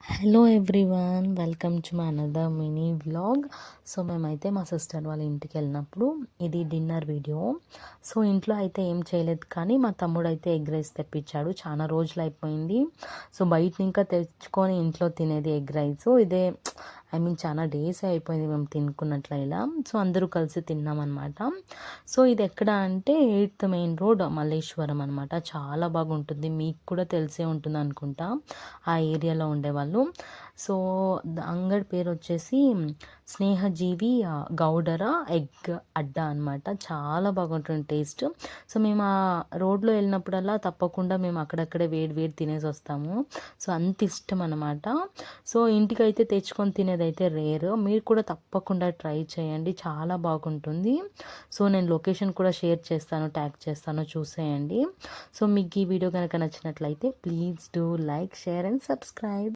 Hello everyone, welcome to my another mini vlog. So మేమైతే మా sister వాళ్ళ ఇంటికి వెళ్ళినప్పుడు ఇది డిన్నర్ వీడియో. సో ఇంట్లో అయితే ఏం చేయలేదు, కానీ మా తమ్ముడు అయితే ఎగ్ రైస్ తెప్పించాడు. చాలా రోజులు అయిపోయింది. సో బయట ఇంకా తెచ్చుకొని ఇంట్లో తినేది ఎగ్ రైస్ ఇదే. చాలా డేస్ అయిపోయింది మేము తినుకున్నట్లు ఇలా. సో అందరూ కలిసి తిన్నామన్నమాట. సో ఇది ఎక్కడ అంటే 8th మెయిన్ రోడ్ మల్లేశ్వరం అనమాట. చాలా బాగుంటుంది, మీకు కూడా తెలిసే ఉంటుంది అనుకుంటా ఆ ఏరియాలో ఉండేవాళ్ళు. సో అంగడి పేరు వచ్చేసి స్నేహజీవి గౌడర ఎగ్ అడ్డా అనమాట. చాలా బాగుంటుంది టేస్ట్. సో మేము ఆ రోడ్లో వెళ్ళినప్పుడల్లా తప్పకుండా మేము అక్కడక్కడే వేడి వేడి తినేసి వస్తాము. సో అంత ఇష్టం అనమాట. సో ఇంటికైతే తెచ్చుకొని తినేదైతే రేర్. మీరు కూడా తప్పకుండా ట్రై చేయండి, చాలా బాగుంటుంది. సో నేను లొకేషన్ కూడా షేర్ చేస్తాను, ట్యాగ్ చేస్తాను, చూసేయండి. సో మీకు ఈ వీడియో కనుక నచ్చినట్లయితే please do like, share and subscribe.